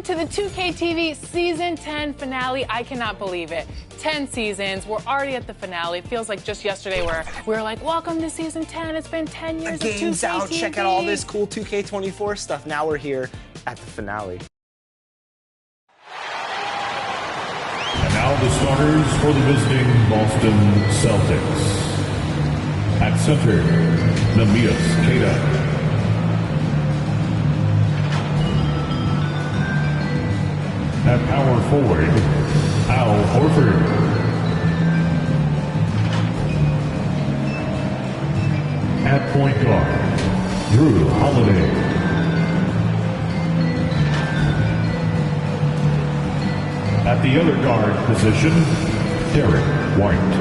to the 2K TV Season 10 finale. I cannot believe it. 10 seasons. We're already at the finale. It feels like just yesterday where we were like, welcome to Season 10. It's been 10 years of 2K game's out. TV. Check out all this cool 2K24 stuff. Now we're here at the finale. And now the starters for the visiting Boston Celtics. At center, Neemias Queta. At power forward, Al Horford. At point guard, Drew Holiday. At the other guard position, Derek White.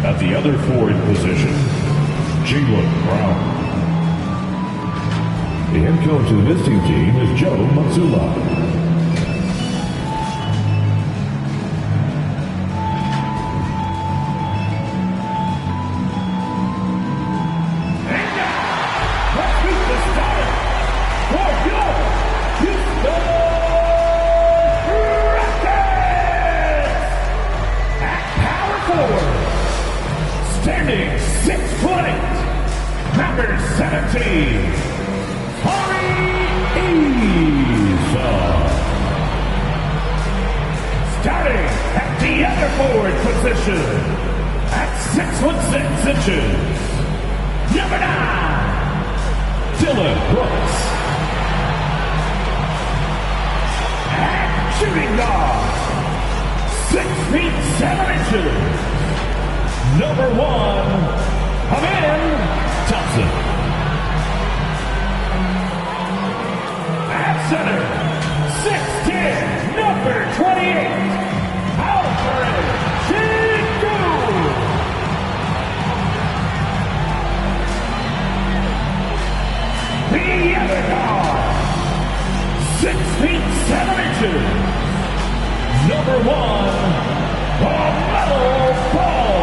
At the other forward position, Jaylen Brown. The head coach of the visiting team is Joe Mazzulla. Standing 6'8", number 17, starting at the other forward position at 6'6", number 9, Dylan Brooks. At shooting guard, 6'7", number 1, Amin Thompson. At center, 6'10", number 28, Alfred Sengun. The other guard, 6'7", number 1, LaMelo Ball.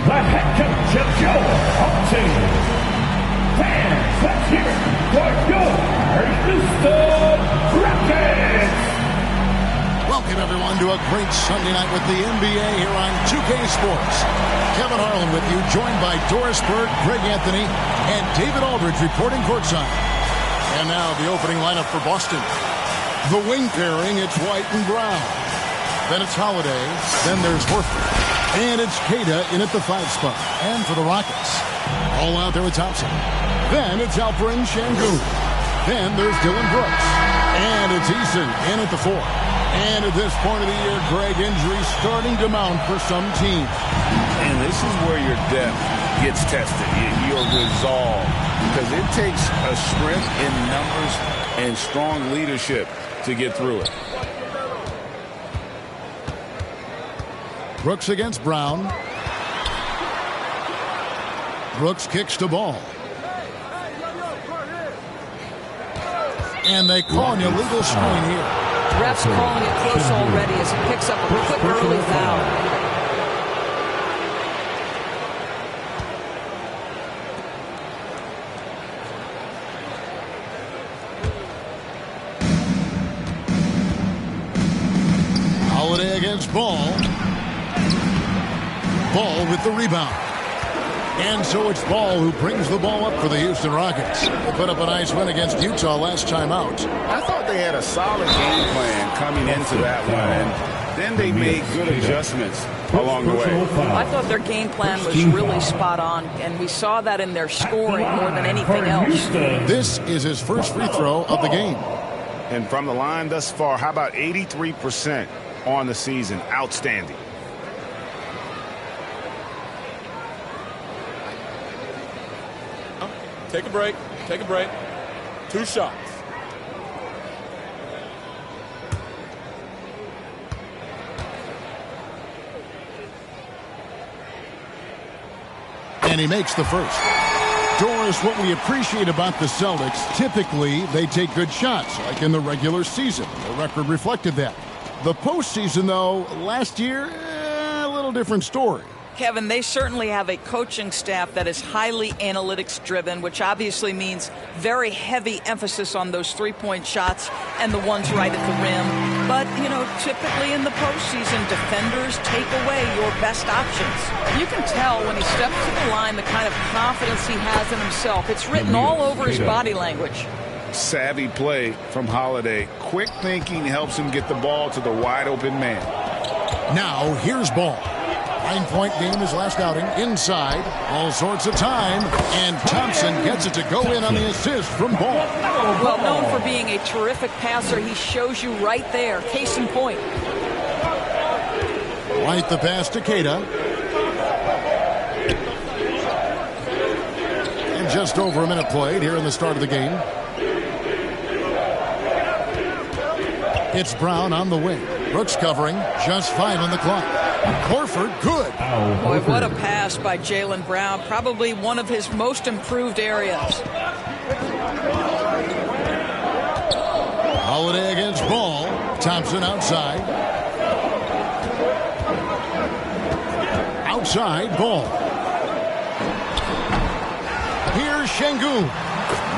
The head coach of your team. Fans, let's hear it for your Houston Rockets! Welcome, everyone, to a great Sunday night with the NBA here on 2K Sports. Kevin Harlan with you, joined by Doris Burke, Greg Anthony, and David Aldridge reporting courtside. And now the opening lineup for Boston. The wing pairing, it's White and Brown. Then it's Holiday. Then there's Horford. And it's Queta in at the 5 spot. And for the Rockets, all out there with Thompson. Then it's Alperen Sengun. Then there's Dylan Brooks. And it's Eason in at the 4. And at this point of the year, Greg, injuries starting to mount for some teams. And this is where your depth gets tested, your resolve. Because it takes a strength in numbers and strong leadership to get through it. Brooks against Brown. Brooks kicks to Ball. And they call an illegal screen here. Refs calling it close already as he picks up a quick early foul. Holiday against Ball. Ball with the rebound. And so it's Ball who brings the ball up for the Houston Rockets. They put up a nice win against Utah last time out. I thought they had a solid game plan coming into that one, and then they made good adjustments along the way. I thought their game plan was really spot on, and we saw that in their scoring more than anything else. This is his first free throw of the game. And from the line thus far, how about 83% on the season? Outstanding. Take a break. Take a break. 2 shots. And he makes the first. Doris, what we appreciate about the Celtics, typically they take good shots, like in the regular season. The record reflected that. The postseason, though, last year, a little different story. Kevin, they certainly have a coaching staff that is highly analytics driven, which obviously means very heavy emphasis on those three-point shots and the ones right at the rim. But, you know, typically in the postseason, defenders take away your best options. You can tell when he steps to the line the kind of confidence he has in himself. It's written all over his body language. Savvy play from Holiday. Quick thinking helps him get the ball to the wide open man. Now here's Ball. 9-point game his last outing. Inside, all sorts of time, and Thompson gets it to go in on the assist from Ball. Well, known for being a terrific passer, he shows you right there. Case in point. White the pass to Keita. And just over a minute played here in the start of the game. It's Brown on the wing. Brooks covering. Just 5 on the clock. Horford, good. Boy, what a pass by Jaylen Brown. Probably one of his most improved areas. Holiday against Ball. Thompson outside. Outside, Ball. Here's Şengün.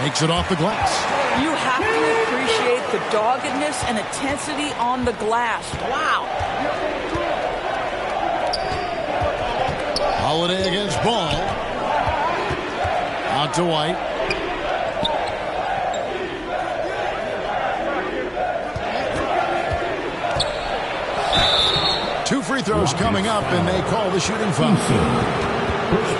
Makes it off the glass. You have to appreciate the doggedness and intensity on the glass. Wow. Holiday against Ball. Out to White. Two free throws coming up, and they call the shooting foul.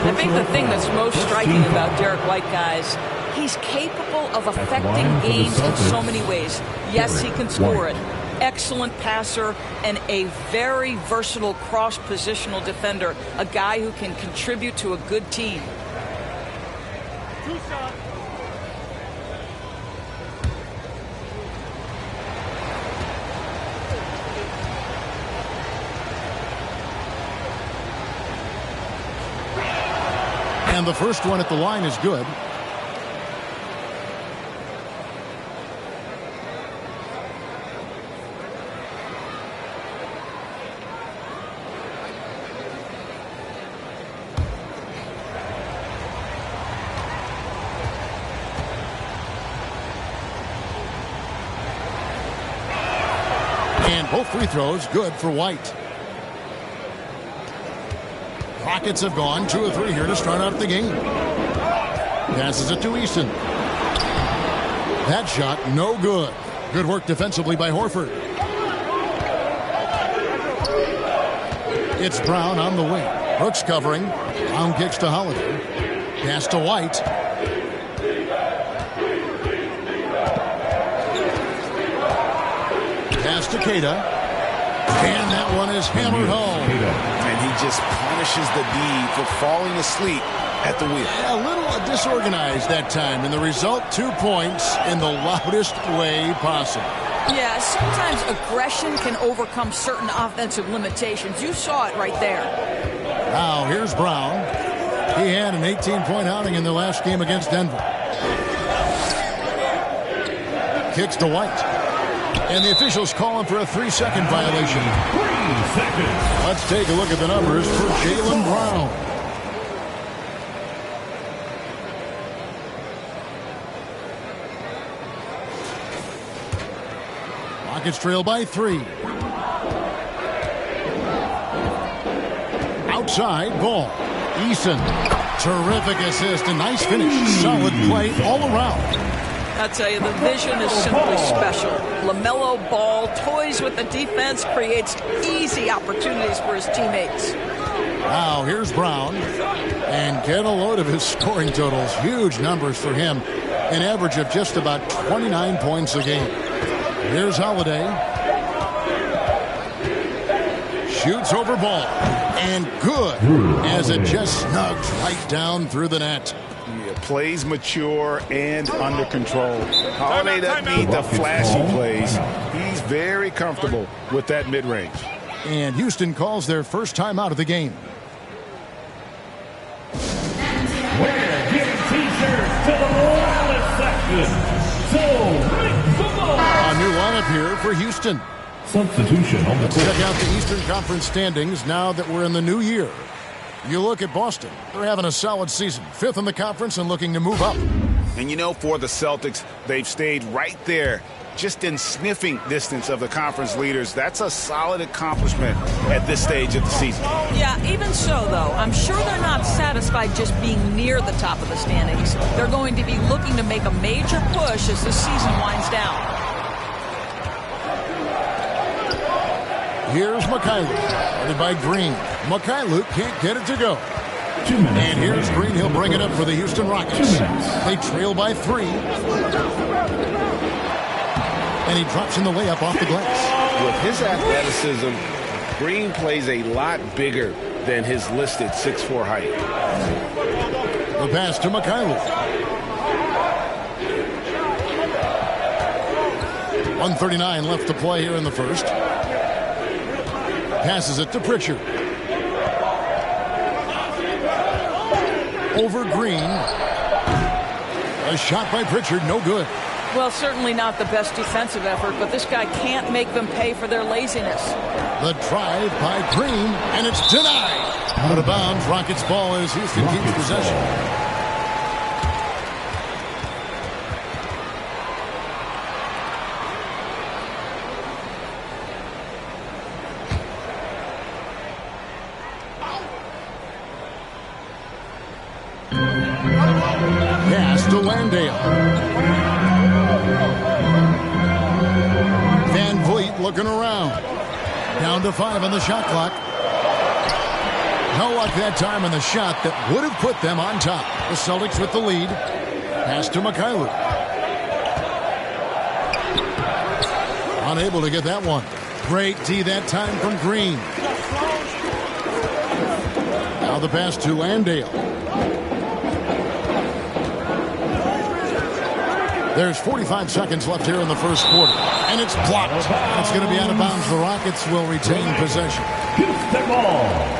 I think the thing that's most striking about Derek White, guys, he's capable of affecting games in so many ways. Yes, he can score it. Excellent passer and a very versatile cross-positional defender. A guy who can contribute to a good team. And the first one at the line is good. And both free throws good for White. Rockets have gone 2 of 3 here to start out the game. Passes it to Easton. That shot no good. Good work defensively by Horford. It's Brown on the wing. Brooks covering. Brown kicks to Holiday. Pass to White. Pass to Keita. And that one is hammered home. And he just punishes the D for falling asleep at the wheel. A little disorganized that time, and the result 2 points in the loudest way possible. Yeah, sometimes aggression can overcome certain offensive limitations. You saw it right there. Now here's Brown. He had an 18-point outing in their last game against Denver. Kicks to White. And the officials call him for a 3-second violation. 3 seconds. Let's take a look at the numbers for Jaylen Brown. Rockets trail by 3. Outside, Ball. Eason. Terrific assist and nice finish. Solid play all around. I tell you, the vision is simply special. LaMelo Ball toys with the defense, creates easy opportunities for his teammates. Now here's Brown. And get a load of his scoring totals. Huge numbers for him. An average of just about 29 points a game. Here's Holiday. Shoots over Ball. And good as it just snugs right down through the net. Plays mature and under control. Holiday doesn't need the flashy plays. He's very comfortable with that mid-range. And Houston calls their first time out of the game. We're giving t-shirts to the loudest section. So ring the ball. A new lineup here for Houston. Substitution on the Let's check out the Eastern Conference standings now that we're in the new year. You look at Boston. They're having a solid season. 5th in the conference and looking to move up. And you know, for the Celtics, they've stayed right there, just in sniffing distance of the conference leaders. That's a solid accomplishment at this stage of the season. Yeah, even so, though, I'm sure they're not satisfied just being near the top of the standings. They're going to be looking to make a major push as the season winds down. Here's Marcotte, guarded by Green. Marcotte can't get it to go. 2 minutes. And here's Green. He'll bring it up for the Houston Rockets. 2 minutes. They trail by 3. And he drops in the layup off the glass. With his athleticism, Green plays a lot bigger than his listed 6'4" height. The pass to Marcotte. 1:39 left to play here in the first. Passes it to Pritchard. Over Green. A shot by Pritchard, no good. Well, certainly not the best defensive effort, but this guy can't make them pay for their laziness. The drive by Green, and it's denied. Out of bounds, Rockets ball as Houston keeps possession. Pass to Landale. Van Vliet looking around. Down to 5 on the shot clock. No luck that time in the shot that would have put them on top. The Celtics with the lead. Pass to Marcotte. Unable to get that one. Great D that time from Green. Now the pass to Landale. There's 45 seconds left here in the first quarter. And it's blocked. It's going to be out of bounds. The Rockets will retain possession. Houston ball.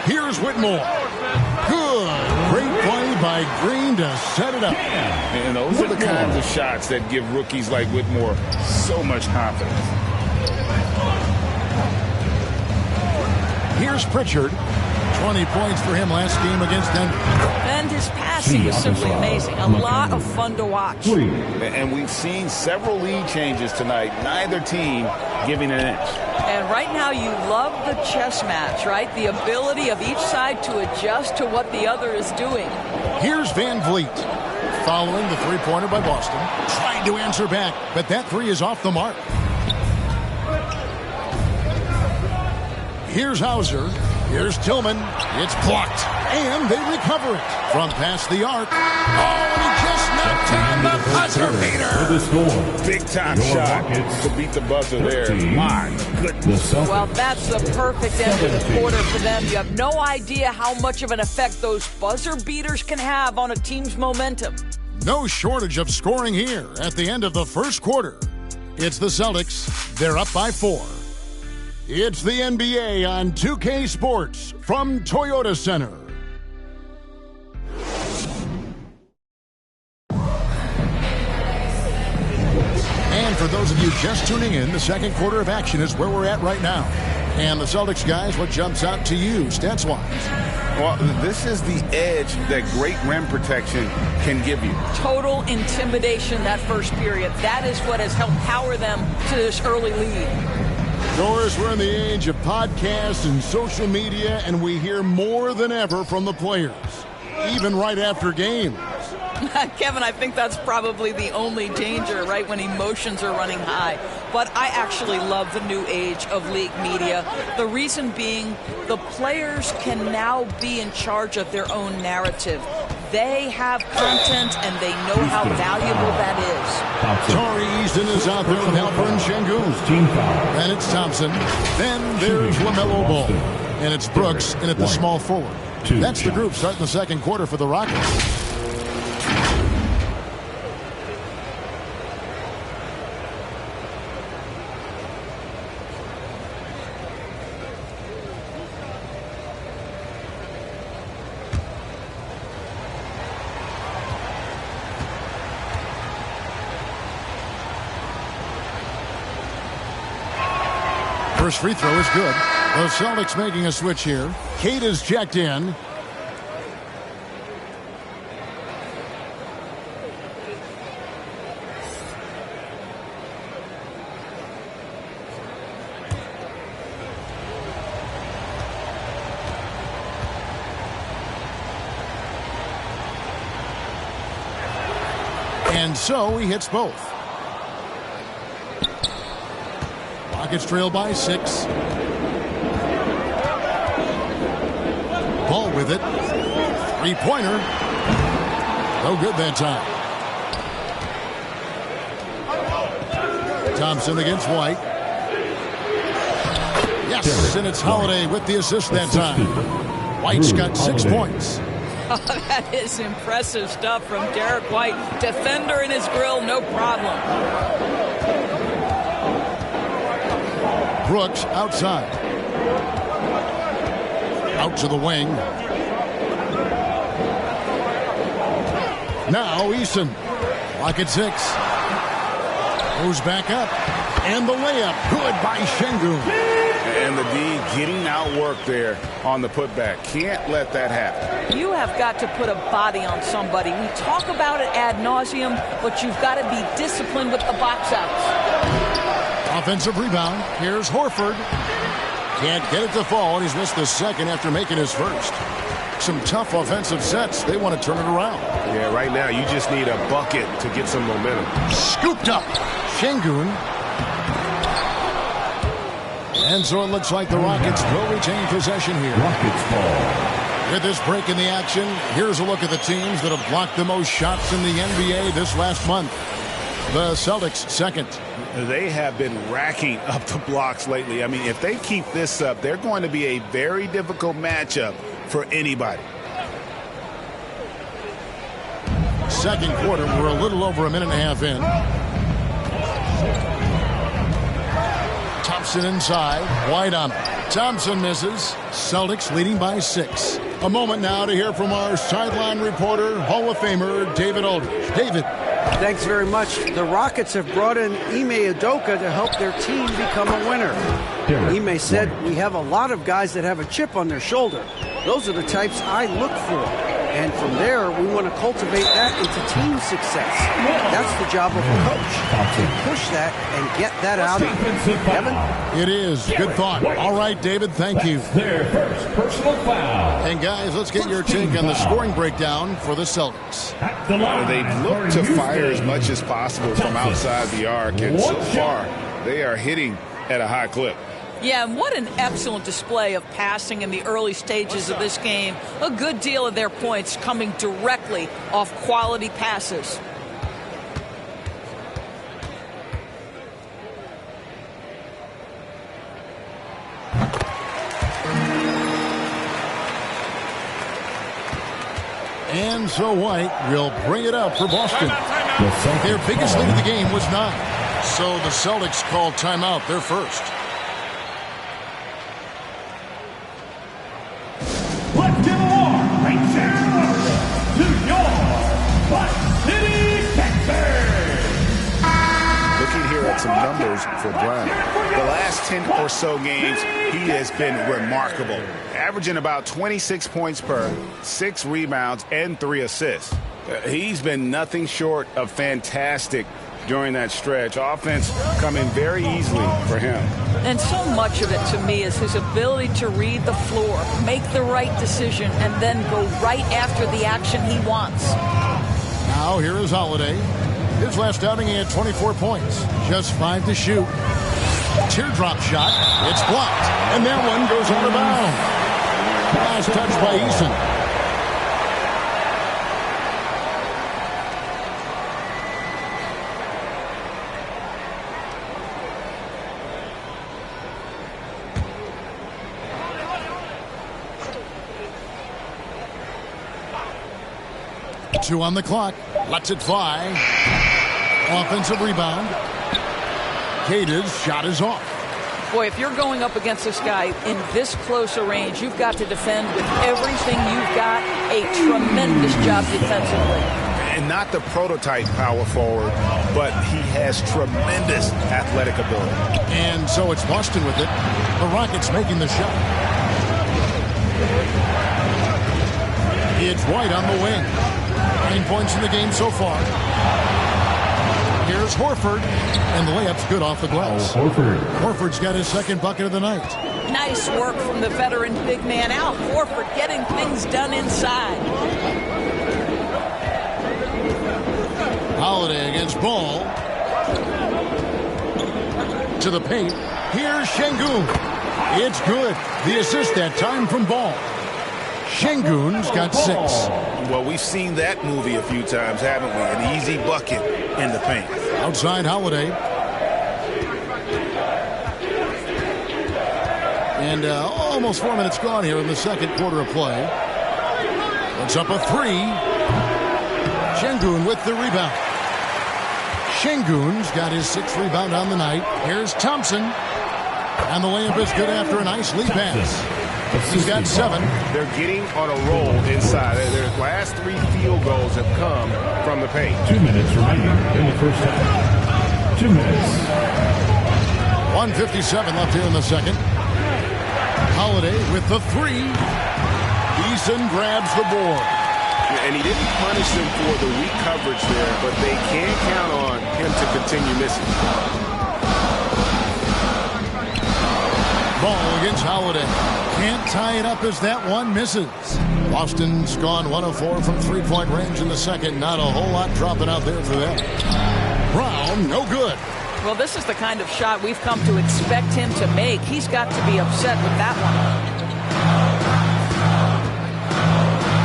Here's Whitmore. Good. Great play by Green to set it up. And those are the kinds of shots that give rookies like Whitmore so much confidence. Here's Pritchard. 20 points for him last game against Denver. And his passing is simply amazing. A lot of fun to watch. And we've seen several lead changes tonight. Neither team giving an inch. And right now you love the chess match, right? The ability of each side to adjust to what the other is doing. Here's Van Vliet. Following the three-pointer by Boston. Trying to answer back, but that three is off the mark. Here's Hauser. Here's Tillman. It's blocked. And they recover it from past the arc. Oh, and he just knocked down the buzzer beater. Big time shot to beat the buzzer there. My goodness. Well, that's the perfect end of the quarter for them. You have no idea how much of an effect those buzzer beaters can have on a team's momentum. No shortage of scoring here at the end of the first quarter. It's the Celtics. They're up by 4. It's the NBA on 2K Sports from Toyota Center. And for those of you just tuning in, the second quarter of action is where we're at right now. And the Celtics guys, what jumps out to you stats-wise? Well, this is the edge that great rim protection can give you. Total intimidation that first period. That is what has helped power them to this early lead. Doris, we're in the age of podcasts and social media, and we hear more than ever from the players, even right after games. Kevin, I think that's probably the only danger, right, when emotions are running high. But I actually love the new age of league media. The reason being, the players can now be in charge of their own narrative. They have content, and they know how valuable that is. Tari Easton is out there with Alperen Şengün. Then it's Thompson. Then there's LaMelo Ball. And it's Brooks in at the small forward. That's the group starting the second quarter for the Rockets. First free throw is good. The Celtics making a switch here. Kate is checked in. And so he hits both. Rockets trail by 6. Ball with it. Three-pointer. No good that time. Thompson against White. Yes, and it's Holiday with the assist that time. White's got 6 points. Oh, that is impressive stuff from Derek White. Defender in his grill, no problem. Brooks outside. Out to the wing. Now Eason. Clock at 6. Goes back up. And the layup. Good by Şengün. And the D getting outworked there on the putback. Can't let that happen. You have got to put a body on somebody. We talk about it ad nauseum, but you've got to be disciplined with the box outs. Offensive rebound. Here's Horford. Can't get it to fall, and he's missed the second after making his first. Some tough offensive sets. They want to turn it around. Yeah, right now you just need a bucket to get some momentum. Scooped up. Şengün. And so it looks like the Rockets will retain possession here. Rockets ball. With this break in the action, here's a look at the teams that have blocked the most shots in the NBA this last month. The Celtics second. They have been racking up the blocks lately. I mean, if they keep this up, they're going to be a very difficult matchup for anybody. Second quarter, we're a little over a minute and a half in. Thompson inside. White on it. Thompson misses. Celtics leading by 6. A moment now to hear from our sideline reporter, Hall of Famer David Aldridge. David. Thanks very much. The Rockets have brought in Ime Udoka to help their team become a winner. Ime said, "We have a lot of guys that have a chip on their shoulder. Those are the types I look for. And from there, we want to cultivate that into team success. That's the job of a coach, to push that and get that out of you." Kevin? It is. Good thought. All right, David, thank you. Their first personal foul. And guys, let's get your take on the scoring breakdown for the Celtics. They've looked to fire as much as possible from outside the arc, and so far, they are hitting at a high clip. Yeah, and what an excellent display of passing in the early stages of this game. A good deal of their points coming directly off quality passes. And so White will bring it up for Boston. Their biggest lead of the game was 9. So the Celtics called timeout, their first. Let's give a warm welcome to your Butt City Texans. Looking here at some numbers for Brown. The last 10 or so games, he has been remarkable. Averaging about 26 points per, 6 rebounds, and 3 assists. He's been nothing short of fantastic during that stretch. Offense coming very easily for him. And so much of it to me is his ability to read the floor, make the right decision, and then go right after the action he wants. Now here is Holiday. His last outing, he had 24 points. Just 5 to shoot. Teardrop shot. It's blocked. And that one goes out of bounds. Last touch by Eason. Two on the clock. Lets it fly. Offensive rebound. Cade's shot is off. Boy, if you're going up against this guy in this close a range, you've got to defend with everything you've got. A tremendous job defensively. And not the prototype power forward, but he has tremendous athletic ability. And so it's Boston with it. The Rockets making the shot. It's White on the wing. 9 points in the game so far. Here's Horford, and the layup's good off the glass. Horford's got his second bucket of the night. Nice work from the veteran big man Al Horford, getting things done inside. Holiday against Ball. To the paint. Here's Şengün. It's good. The assist that time from Ball. Şengün's got 6. Well, we've seen that movie a few times, haven't we? An easy bucket in the paint. Outside Holiday. And almost 4 minutes gone here in the second quarter of play. Puts up a 3. Şengün with the rebound. Şengün's got his 6th rebound on the night. Here's Thompson. And the layup is good after a nice lead pass. He's got 7. They're getting on a roll inside. Their last 3 field goals have come from the paint. 2 minutes remaining in the first half. 2 minutes. 1:57 left here in the second. Holiday with the 3. Eason grabs the board. And he didn't punish them for the weak coverage there, but they can count on him to continue missing. Ball against Holiday. Can't tie it up as that one misses. Boston's gone 1 of 4 from three-point range in the second. Not a whole lot dropping out there for them. Brown, no good. Well, this is the kind of shot we've come to expect him to make. He's got to be upset with that one.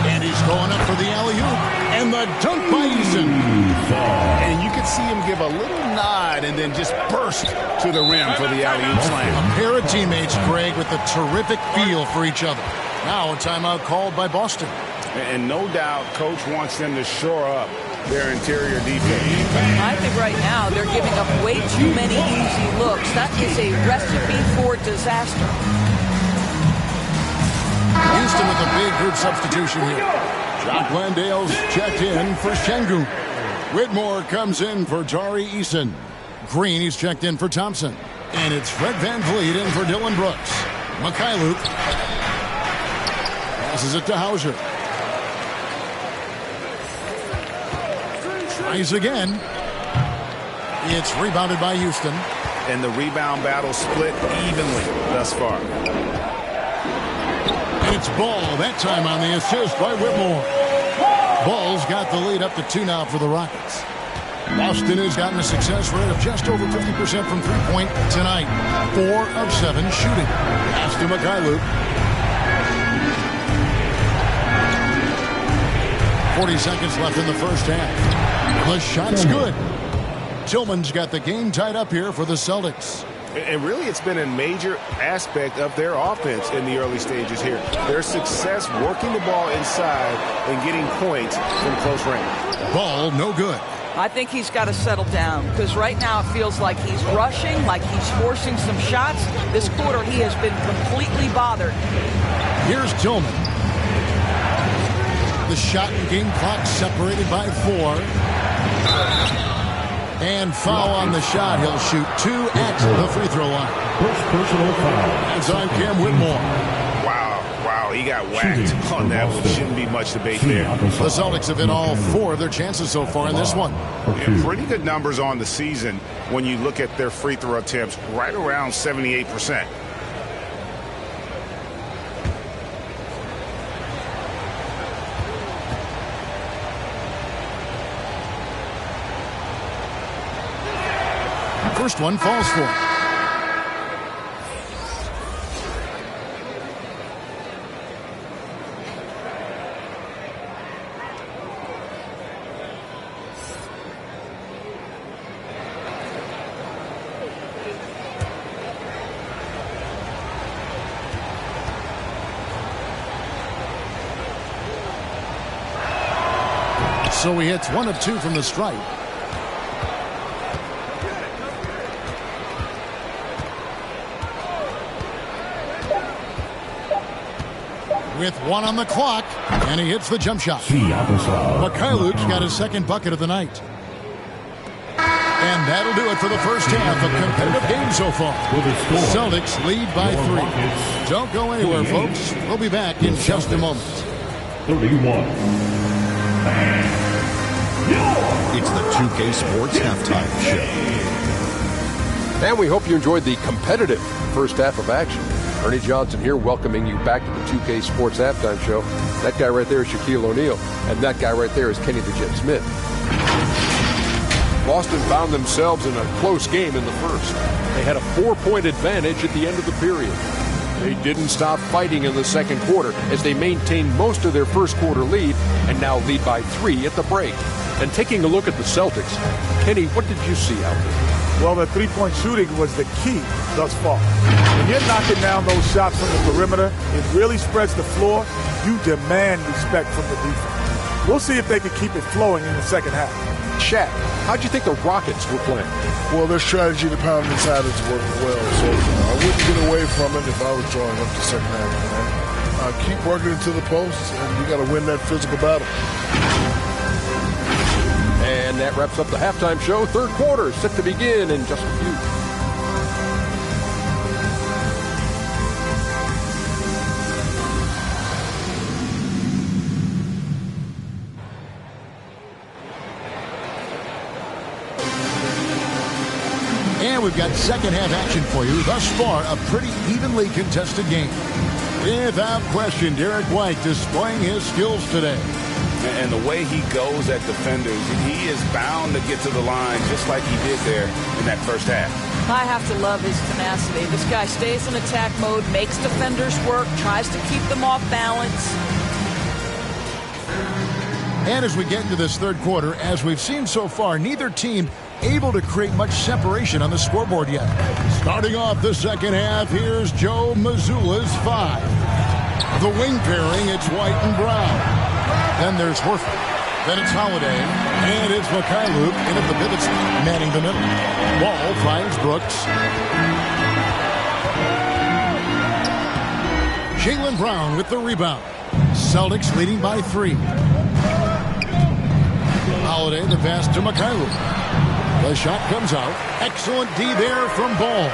And he's going up for the alley-oop. And the dunk by Eason. And you could see him give a little nod and then just burst to the rim for the alley-oop slam. A pair of teammates, Greg, with a terrific feel for each other. Now a timeout called by Boston. And no doubt, Coach wants them to shore up their interior defense. I think right now they're giving up way too many easy looks. That is a recipe for disaster. Houston with a big group substitution here. Jock Landale's checked in for Şengün. Whitmore comes in for Tari Eason. Green, he's checked in for Thompson. And it's Fred VanVleet in for Dylan Brooks. Mikhailuk passes it to Hauser. Tries again. It's rebounded by Houston. And the rebound battle split evenly thus far. And it's Ball, that time on the assist by Whitmore. Ball's got the lead up to 2 now for the Rockets. Boston has gotten a success rate of just over 50% from three-point tonight. 4 of 7 shooting. Pass to Mikhailuk. 40 seconds left in the first half. The shot's good. Tillman's got the game tied up here for the Celtics. And really, it's been a major aspect of their offense in the early stages here. Their success working the ball inside and getting points from close range. Ball, no good. I think he's got to settle down because right now it feels like he's rushing, like he's forcing some shots. This quarter, he has been completely bothered. Here's Tillman. The shot and game clock separated by 4. And foul on the shot. He'll shoot 2 at the free throw line. First personal foul. It's on Cam Whitmore. Wow, he got whacked on that one. Shouldn't be much debate there. The Celtics have hit all 4 of their chances so far in this one. Yeah, pretty good numbers on the season when you look at their free throw attempts, right around 78%. First one falls for. So he hits 1 of 2 from the stripe. with 1 on the clock, and he hits the jump shot. Mikhailu's got his second bucket of the night. And that'll do it for the first half of competitive game so far. Celtics lead by 3. Don't go anywhere, folks. We'll be back in just a moment. 31. It's the 2K Sports Halftime Show. And we hope you enjoyed the competitive first half of action. Ernie Johnson here, welcoming you back to the 2K Sports Halftime Show. That guy right there is Shaquille O'Neal, and that guy right there is Kenny the Jet Smith. Boston found themselves in a close game in the first. They had a 4-point advantage at the end of the period. They didn't stop fighting in the second quarter as they maintained most of their first quarter lead and now lead by 3 at the break. And taking a look at the Celtics, Kenny, what did you see out there? Well, the three-point shooting was the key thus far. When you're knocking down those shots from the perimeter, it really spreads the floor. You demand respect from the defense. We'll see if they can keep it flowing in the second half. Shaq, how'd you think the Rockets were playing? Well, their strategy to pound inside is working well, so I wouldn't get away from it if I was drawing up the second half. Keep working into the posts, and you got to win that physical battle. And that wraps up the halftime show. Third quarter set to begin in just a few. And we've got second half action for you. Thus far, a pretty evenly contested game. Without question, Derek White displaying his skills today. And the way he goes at defenders, he is bound to get to the line just like he did there in that first half. I have to love his tenacity. This guy stays in attack mode, makes defenders work, tries to keep them off balance. And as we get into this third quarter, as we've seen so far, neither team able to create much separation on the scoreboard yet. Starting off the second half, here's Joe Mazzulla's 5. The wing pairing, it's White and Brown. Then there's Horford. Then it's Holiday. And it's Mikhailu in at the pivot spot, manning the middle. Ball finds Brooks. Jaylen Brown with the rebound. Celtics leading by 3. Holiday, the pass to Mikhailu. The shot comes out. Excellent D there from Ball.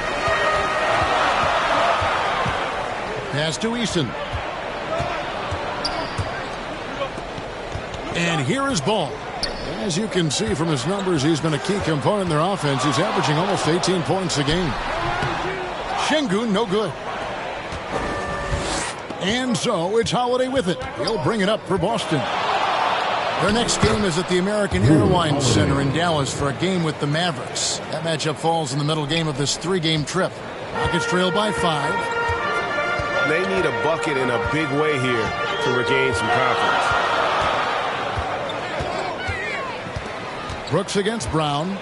Pass to Eason. And here is Ball. As you can see from his numbers, he's been a key component in their offense. He's averaging almost 18 points a game. Şengün, no good. And so it's Holiday with it. He'll bring it up for Boston. Their next game is at the American Airlines Center in Dallas for a game with the Mavericks. That matchup falls in the middle game of this 3-game trip. Rockets trail by 5. They need a bucket in a big way here to regain some confidence. Brooks against Brown.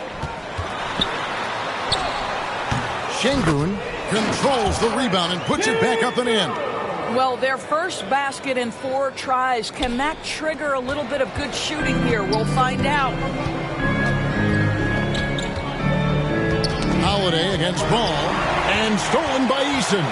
Şengün controls the rebound and puts it back up and in. Well, their first basket in 4 tries. Can that trigger a little bit of good shooting here? We'll find out. Holiday against Ball. And stolen by Eason.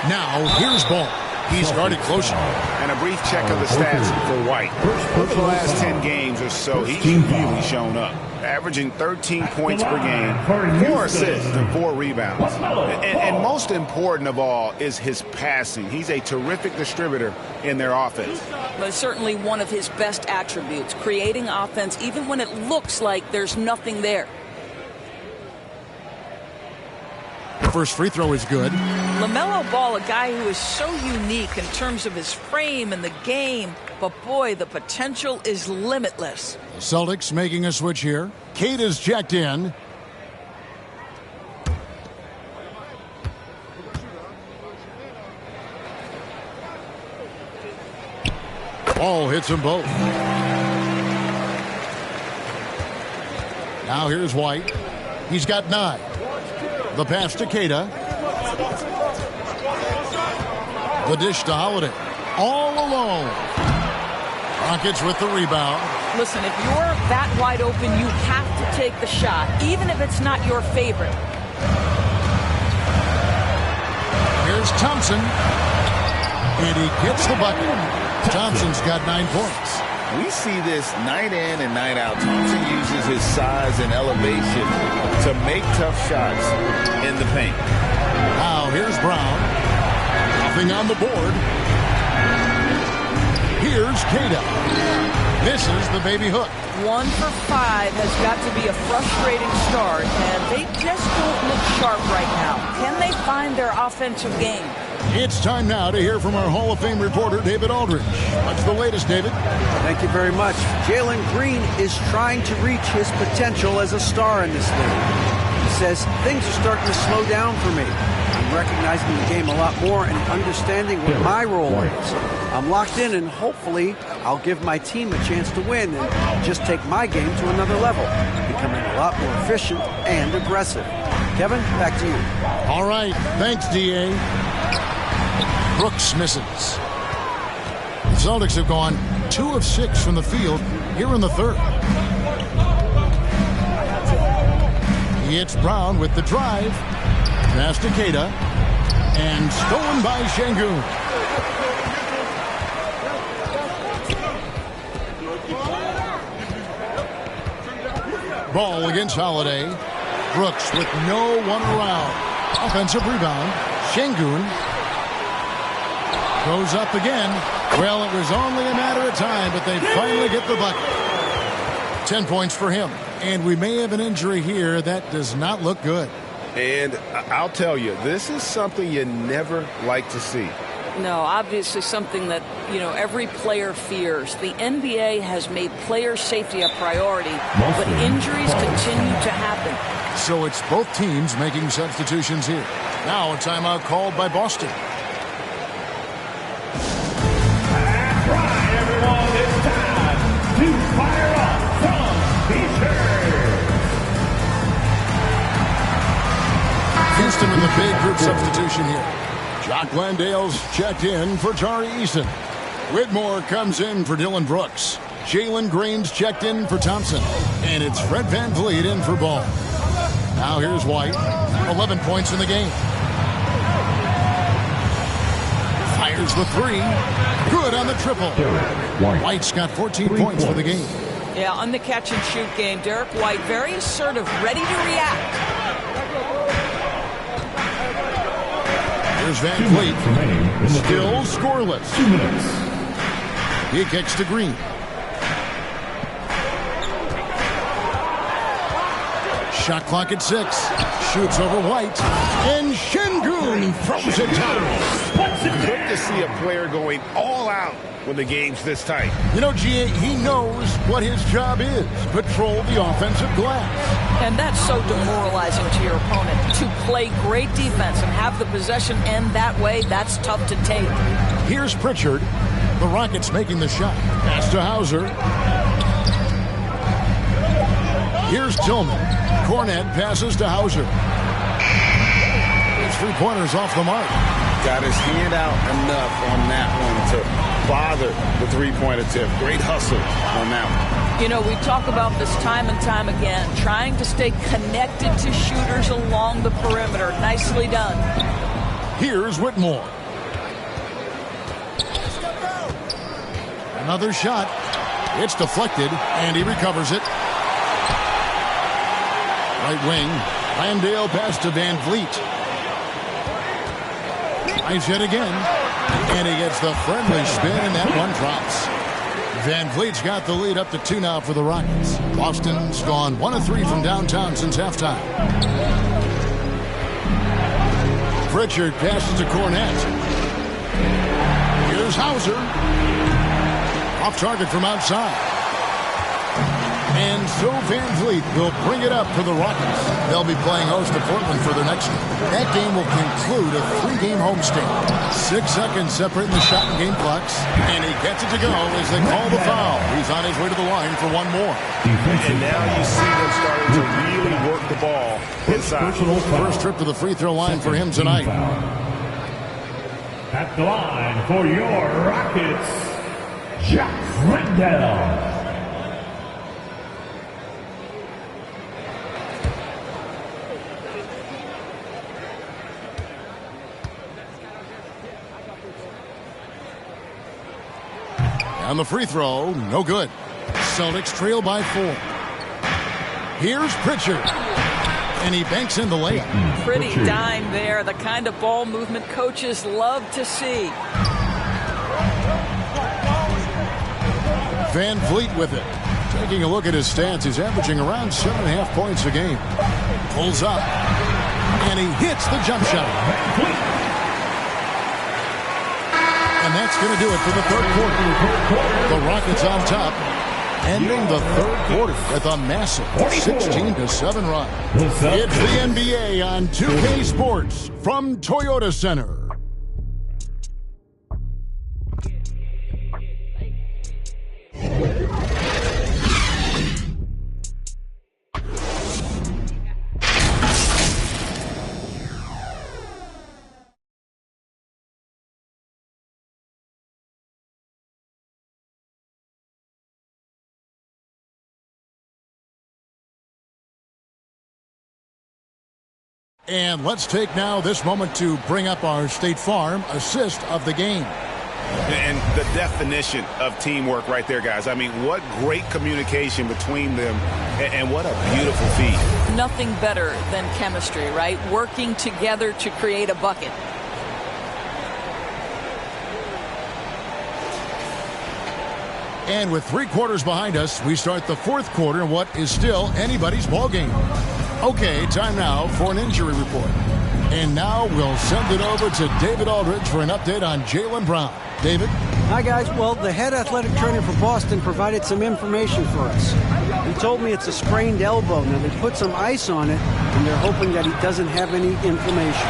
Now, here's Ball. He's guarded closer. And a brief check of the stats for White. Over the last 10 games or so, he's really shown up. Averaging 13 points per game, 4 assists and 4 rebounds. And most important of all is his passing. He's a terrific distributor in their offense. But certainly one of his best attributes, creating offense even when it looks like there's nothing there. The first free throw is good. LaMelo Ball, a guy who is so unique in terms of his frame and the game. But boy, the potential is limitless. The Celtics making a switch here. Cade is checked in. Ball hits them both. Now here's White. He's got 9. The pass to Queta. The dish to Holiday. All alone. Rockets with the rebound. Listen, if you're that wide open, you have to take the shot, even if it's not your favorite. Here's Thompson. And he gets the bucket. Thompson's got 9 points. We see this night in and night out. Thompson uses his size and elevation to make tough shots in the paint. Now here's Brown. Nothing on the board. Here's Cada. Misses the baby hook. 1 for 5 has got to be a frustrating start, and they just don't look sharp right now. Can they find their offensive game? It's time now to hear from our Hall of Fame reporter, David Aldridge. What's the latest, David? Thank you very much. Jalen Green is trying to reach his potential as a star in this league. He says, things are starting to slow down for me. I'm recognizing the game a lot more and understanding what my role is. I'm locked in, and hopefully I'll give my team a chance to win and just take my game to another level, becoming a lot more efficient and aggressive. Kevin, back to you. All right. Thanks, D.A. Brooks misses. The Celtics have gone 2 of 6 from the field here in the third. It's Brown with the drive. Pass to Cada. And stolen by Şengün. Ball against Holiday. Brooks with no one around. Offensive rebound. Şengün goes up again. Well, it was only a matter of time, but they finally get the bucket. 10 points for him. And we may have an injury here. That does not look good. And I'll tell you, this is something you never like to see. No, obviously something that, every player fears. The NBA has made player safety a priority, but injuries continue to happen. So it's both teams making substitutions here. Now a timeout called by Boston. That's right, everyone. It's time to fire up some features. Houston with a big group substitution here. Jock Landale's checked in for Tari Eason. Whitmore comes in for Dylan Brooks. Jalen Green's checked in for Thompson. And it's Fred VanVleet in for Ball. Now here's White. 11 points in the game. Fires the 3. Good on the triple. White's got 14 points for the game. Yeah, on the catch and shoot game, Derek White very assertive, ready to react. Here's VanVleet. Still scoreless. 2 minutes. He kicks to Green. Shot clock at 6. Shoots over White. And Şengün throws it down. Good to see a player going all out when the game's this tight. G.A., he knows what his job is. Patrol the offensive glass. And that's so demoralizing to your opponent. To play great defense and have the possession end that way, that's tough to take. Here's Pritchard. The Rockets making the shot. Pass to Hauser. Here's Tillman. Cornette passes to Hauser. His 3-pointers off the mark. Got his hand out enough on that one to bother the 3-point attempt. Great hustle on that one. We talk about this time and time again, trying to stay connected to shooters along the perimeter. Nicely done. Here's Whitmore. Another shot. It's deflected, and he recovers it. Right wing. Landale pass to VanVleet. Nice hit again. And he gets the friendly spin, and that one drops. VanVleet's got the lead up to 2 now for the Rockets. Boston's gone 1 of 3 from downtown since halftime. Pritchard passes to Cornette. Here's Hauser. Off target from outside. And so VanVleet will bring it up for the Rockets. They'll be playing host to Portland for their next game. That game will conclude a 3-game homestand. 6 seconds separating the shot and game clocks. And he gets it to go as they call the foul. He's on his way to the line for 1 more. And now you see them starting to really work the ball inside. First trip to the free throw line for him tonight. At the line for your Rockets, Jack Rendell. And the free throw, no good. Celtics trail by 4. Here's Pritchard. And he banks in the layup. Pretty dime there. The kind of ball movement coaches love to see. Van Vliet with it. Taking a look at his stats, he's averaging around 7.5 points a game. Pulls up. And he hits the jump shot. And that's going to do it for the third quarter. The Rockets on top, ending the third quarter with a massive 16-7 run. It's the NBA on 2K Sports from Toyota Center. And let's take now this moment to bring up our State Farm assist of the game. And the definition of teamwork right there, guys. I mean, what great communication between them, and what a beautiful feat. Nothing better than chemistry, right? Working together to create a bucket. And with 3 quarters behind us, we start the fourth quarter in what is still anybody's ball game. Okay, time now for an injury report. And now we'll send it over to David Aldridge for an update on Jaylen Brown. David? Hi, guys. Well, the head athletic trainer for Boston provided some information for us. He told me it's a sprained elbow. Now, they put some ice on it, and they're hoping that he doesn't have any inflammation.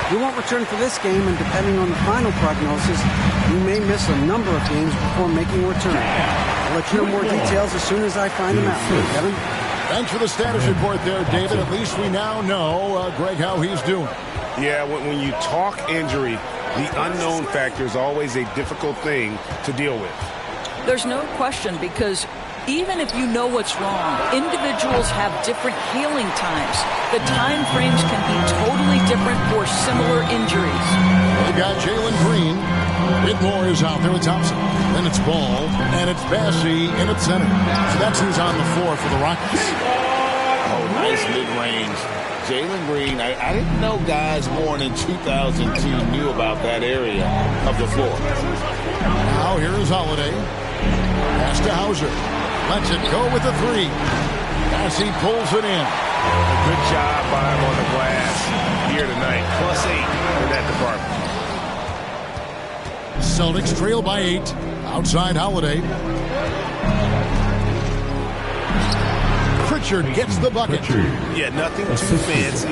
He won't return for this game, and depending on the final prognosis, he may miss a number of games before making a return. I'll let you know more details as soon as I find them out. Kevin? Thanks for the status report there, David. At least we now know, Greg, how he's doing. Yeah, when you talk injury, the unknown factor is always a difficult thing to deal with. There's no question, because even if you know what's wrong, individuals have different healing times. The time frames can be totally different for similar injuries. We've got Jalen Green. Whitmore is out there with Thompson. Then it's Ball, and it's Bassey in at center. So that's who's on the floor for the Rockets. Oh, nice mid-range. Jalen Green, I didn't know guys born in 2002 knew about that area of the floor. Now here is Holiday. Pass to Hauser. Lets it go with the 3. Bassey pulls it in. A good job by him on the glass here tonight. +8 in that department. Celtics trail by 8. Outside Holiday. Pritchard gets the bucket. Yeah, nothing too fancy.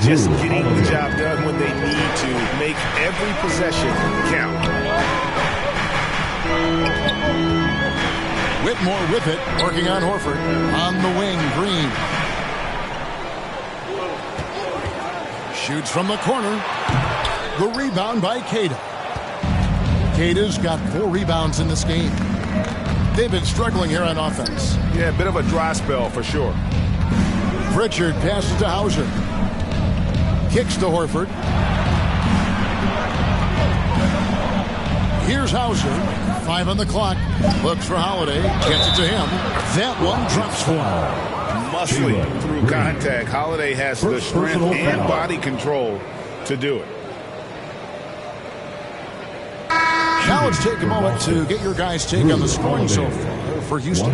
Just getting the job done when they need to. Make every possession count. Whitmore with it, working on Horford. On the wing, Green. Shoots from the corner. The rebound by Queta. Queta's got 4 rebounds in this game. They've been struggling here on offense. Yeah, a bit of a dry spell for sure. Pritchard passes to Hauser. Kicks to Horford. Here's Hauser. 5 on the clock. Looks for Holiday. Gets it to him. That one drops for him. Muscling through contact. Holiday has the strength and body control to do it. Now let's take a moment to get your guys' take on the scoring so far for Houston.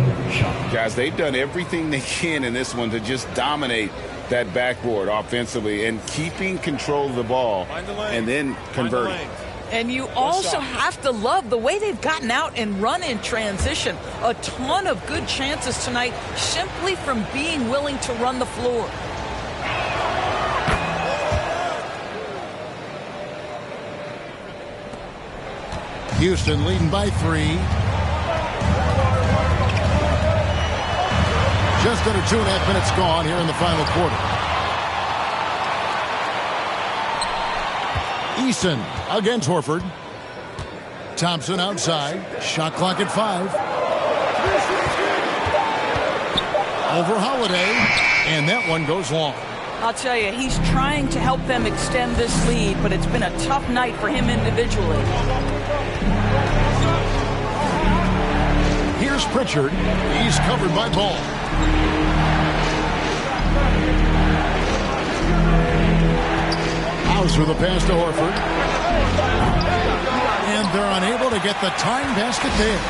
Guys, they've done everything they can in this one to just dominate that backboard offensively and keeping control of the ball and then converting. And you also have to love the way they've gotten out and run in transition. A ton of good chances tonight simply from being willing to run the floor. Houston leading by 3. Just under 2.5 minutes gone here in the final quarter. Eason against Horford. Thompson outside. Shot clock at 5. Over Holiday. And that one goes long. I'll tell you, he's trying to help them extend this lead, but it's been a tough night for him individually. Here's Pritchard. He's covered by Ball. Hauser the pass to Horford. And they're unable to get the time basket there.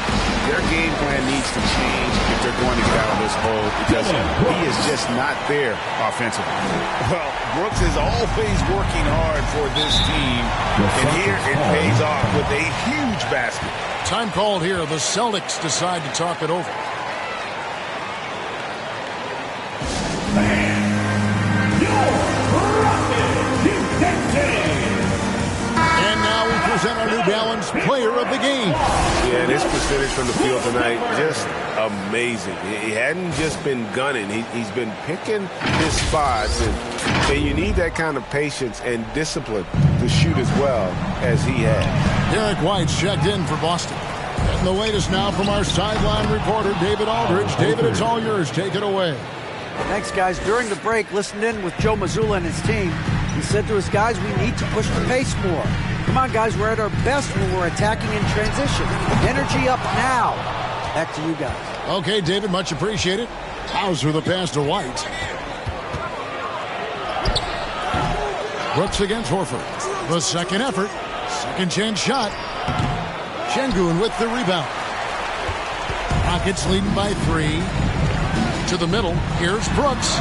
Their game plan needs to change if they're going to get out of this hole because he is just not there offensively. Well, Brooks is always working hard for this team, and here it pays off with a huge basket. Time called here. The Celtics decide to talk it over. And now we present our New Balance Player of the Game. Yeah, and his percentage from the field tonight, just amazing. He hadn't just been gunning. He's been picking his spots, and you need that kind of patience and discipline to shoot as well as he has. Derek White's checked in for Boston. And the latest now from our sideline reporter, David Aldridge. David, it's all yours. Take it away. Thanks, guys. During the break, listened in with Joe Mazzulla and his team. He said to his guys, we need to push the pace more. Come on, guys, we're at our best when we're attacking in transition. Energy up now. Back to you guys. Okay, David, much appreciated. Hauser the pass to White. Brooks against Horford. The second effort. Second chance shot. Şengün with the rebound. Rockets leading by 3. To the middle. Here's Brooks.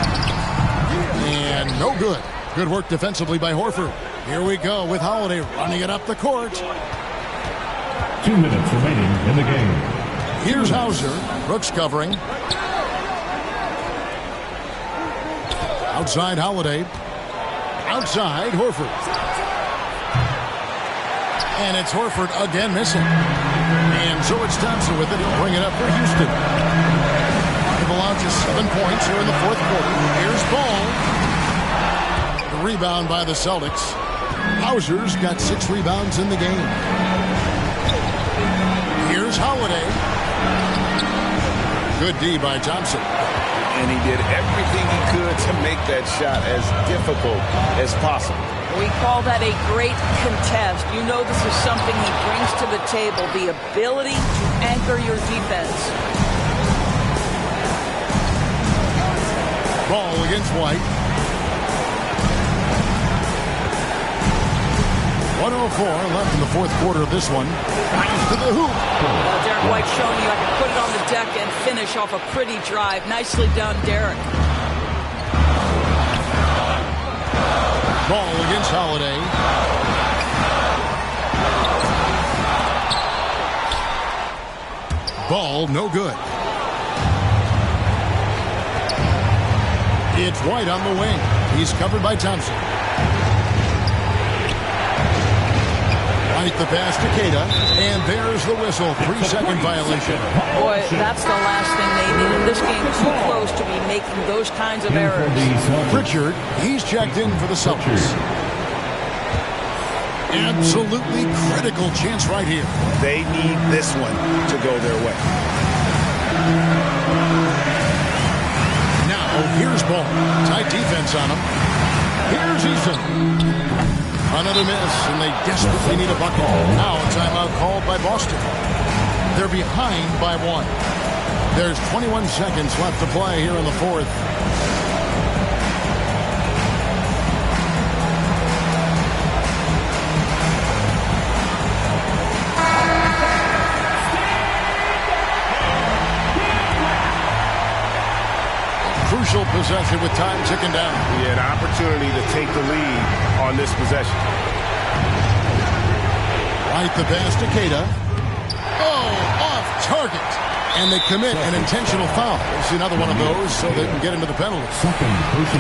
And no good. Good work defensively by Horford. Here we go with Holiday running it up the court. 2 minutes remaining in the game. Here's Hauser. Brooks covering. Outside Holiday. Outside Horford. And it's Horford again missing. And so it's Thompson with it. He'll bring it up for Houston. They've allowed just 7 points here in the fourth quarter. Here's Ball. The rebound by the Celtics. Hauser's got 6 rebounds in the game. Here's Holiday. Good D by Thompson. And he did everything he could to make that shot as difficult as possible. We call that a great contest. You know this is something he brings to the table, the ability to anchor your defense. Ball against White. 1:04 left in the fourth quarter of this one. Pass to the hoop. Derek White showing you I can put it on the deck and finish off a pretty drive. Nicely done, Derek. Ball against Holiday. Ball no good. It's White on the wing. He's covered by Thompson. White the pass to Queta. And there's the whistle. 3-second violation. Boy, that's the last thing they needed. This game is too close to be making those kinds of errors. Pritchard, he's checked in for the Celtics. Absolutely critical chance right here. They need this one to go their way. Now, here's Ball. Tight defense on him. Here's Eason. Another miss, and they desperately need a bucket. Now a timeout called by Boston. They're behind by 1. There's 21 seconds left to play here in the fourth. Crucial possession with time ticking down. Yeah, an opportunity to take the lead on this possession. Right the pass to Queta. Oh, off target. And they commit an intentional foul. We'll see another one of those so they can get into the penalty.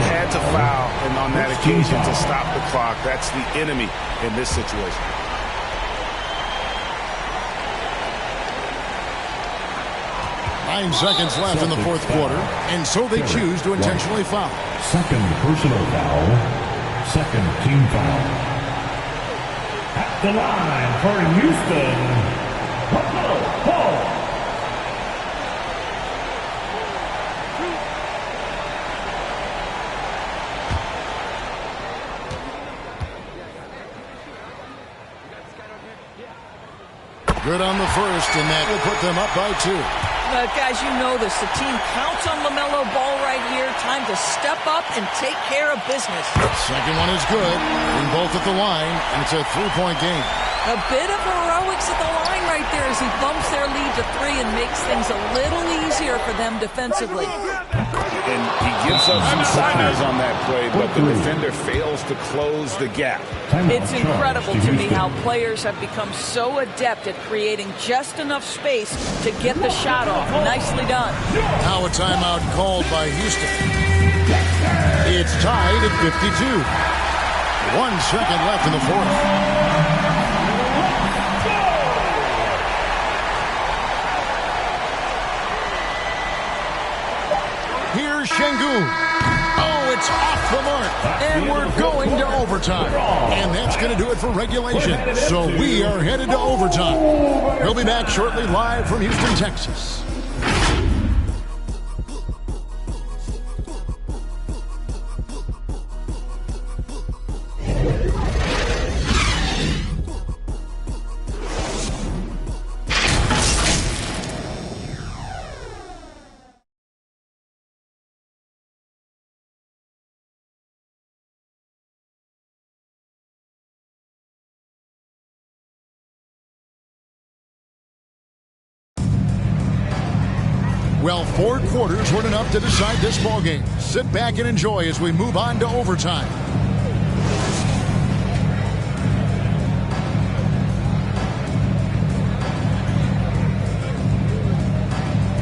Had to foul, and on that occasion to stop the clock. That's the enemy in this situation. Nine seconds left in the fourth quarter, and so they choose to intentionally foul. Second personal foul. Second team foul. At the line for Houston, Ball. Good on the first, and that will put them up by 2. Guys, you know this. The team counts on LaMelo Ball right here. Time to step up and take care of business. Second one is good. In both at the line, and it's a three-point game. A bit of heroics at the line right there as he bumps their lead to 3 and makes things a little easier for them defensively. And he gives up some size on that play, but the defender fails to close the gap. It's incredible to me how players have become so adept at creating just enough space to get the shot off. Nicely done. Now a timeout called by Houston. It's tied at 52. 1 second left in the fourth. Here's Şengün. Oh, it's off the mark. And we're going to overtime. And that's going to do it for regulation. So we are headed to overtime. We'll be back shortly live from Houston, Texas. Well, 4 quarters weren't enough to decide this ballgame. Sit back and enjoy as we move on to overtime.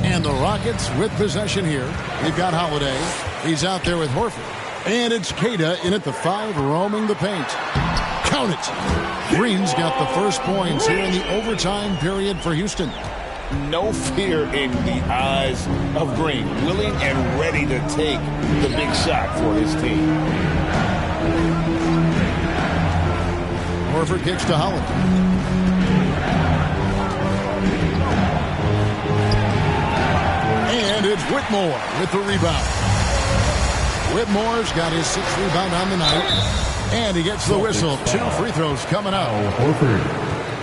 And the Rockets with possession here. We've got Holiday. He's out there with Horford. And it's Queta in at the 5, roaming the paint. Count it. Green's got the first points here in the overtime period for Houston. No fear in the eyes of Green, willing and ready to take the big shot for his team. Horford kicks to Holland. And it's Whitmore with the rebound. Whitmore's got his 6th rebound on the night. And he gets the whistle. 2 free throws coming up. Horford.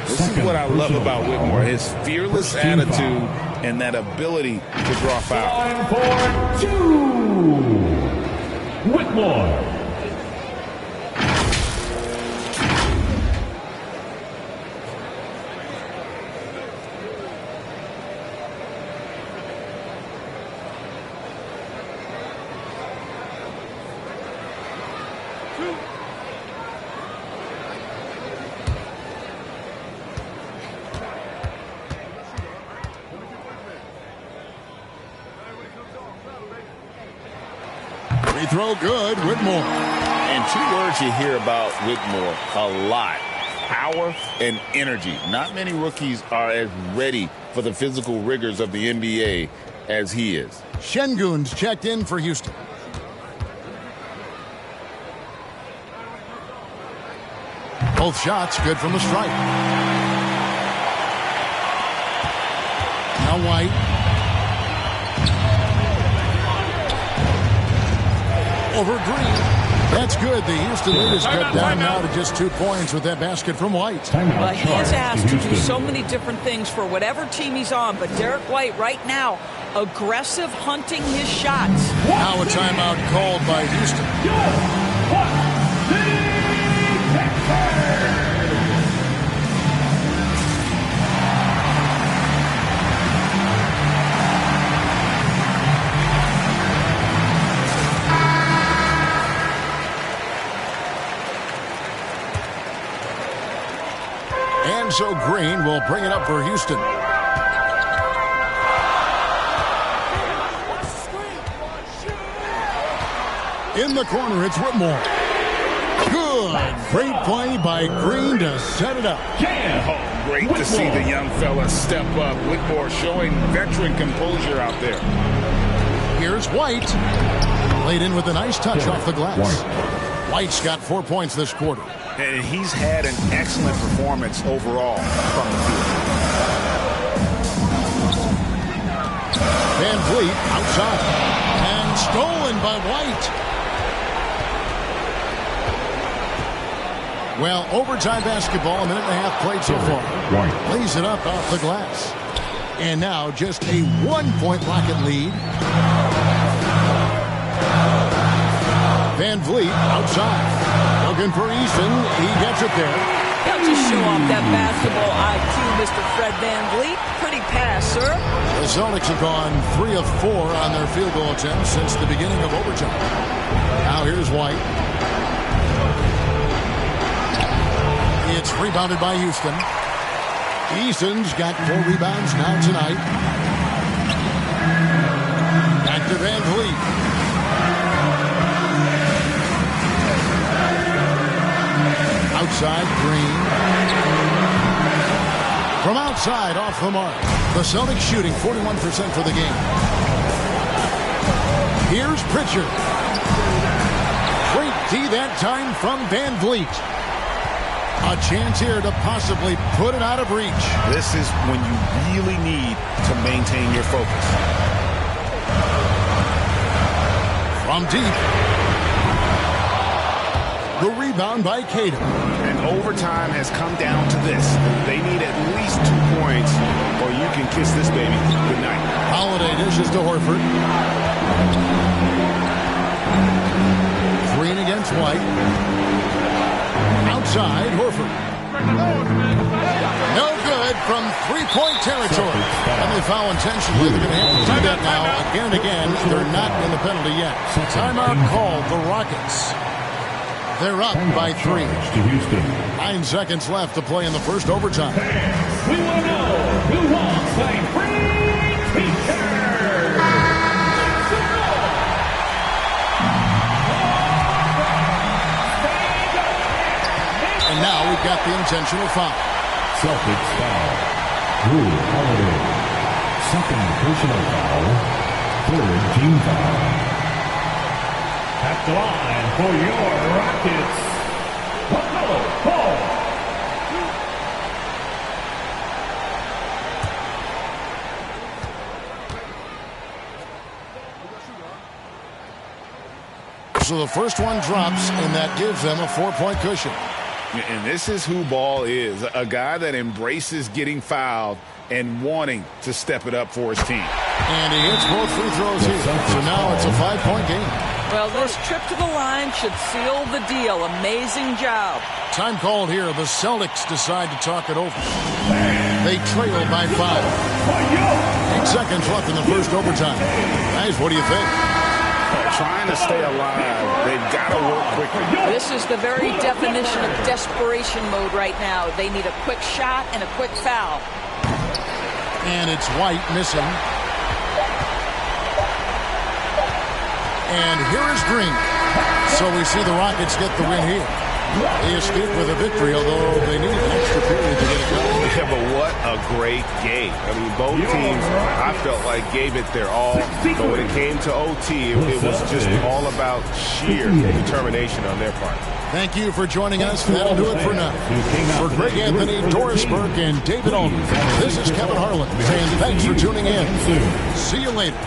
This is what I love about Whitmore, his fearless attitude and that ability to draw fouls. Time for 2. Whitmore. Free throw good, Whitmore. And 2 words you hear about Whitmore a lot: power and energy. Not many rookies are as ready for the physical rigors of the NBA as he is. Şengün's checked in for Houston. Both shots good from the stripe. Now White. Over Green. That's good. The Houston lead is cut down now to just 2 points with that basket from White. Well, he's asked to do so many different things for whatever team he's on, but Derek White right now, aggressive hunting his shots. Now a timeout called by Houston. And so Green will bring it up for Houston. In the corner, it's Whitmore. Good. Great play by Green to set it up. Oh, great to see the young fella step up. Whitmore showing veteran composure out there. Here's White. Laid in with a nice touch off the glass. White's got 4 points this quarter. And he's had an excellent performance overall from the field. Van Vliet outside. And stolen by White. Well, overtime basketball, a minute and a half played so far. Lays it up off the glass. And now just a 1-point Rocket lead. Van Vliet outside. Looking for Easton. He gets it there. Now to show off that basketball IQ, Mr. Fred Van Vliet. Pretty pass, sir. The Celtics have gone 3 of 4 on their field goal attempts since the beginning of overtime. Now here's White. It's rebounded by Houston. Easton's got 4 rebounds now tonight. Back to Van Vliet. Outside, Green. From outside, off the mark. The Celtics shooting 41% for the game. Here's Pritchard. Great D that time from Van Vliet. A chance here to possibly put it out of reach. This is when you really need to maintain your focus. From deep. The rebound by Cato. And overtime has come down to this. They need at least 2 points or you can kiss this baby goodnight. Holiday dishes to Horford. Green against White. Outside, Horford. No good from 3-point territory. And they foul intentionally. They're going to have to do that now again and again. They're not in the penalty yet. Timeout called the Rockets. They're up by 3. 9 seconds left to play in the first overtime. We want to know who wants a free t-shirt. And now we've got the intentional foul. Celtics foul. Drew Holiday. Second personal foul. Third team foul. At the line for your Rockets, Paul. So the first one drops, and that gives them a 4-point cushion. And this is who Ball is, a guy that embraces getting fouled and wanting to step it up for his team. And he hits both free throws here. So now it's a 5-point game. Well, this trip to the line should seal the deal. Amazing job. Time called here. The Celtics decide to talk it over. They trail by 5. 8 seconds left in the first overtime. Guys, what do you think? Trying to stay alive. They've got to work quickly. This is the very definition of desperation mode right now. They need a quick shot and a quick foul. And it's White missing. And here is Green. So we see the Rockets get the win here. They escaped with a victory, although they needed an extra period to get it done. Yeah, but what a great game. I mean, both teams, I felt like, gave it their all. But when it came to OT, it was just all about sheer determination on their part. Thank you for joining us. That'll do it for now. For Greg Anthony, Doris Burke, and David Aldridge, this is Kevin Harlan saying thanks for tuning in. See you later.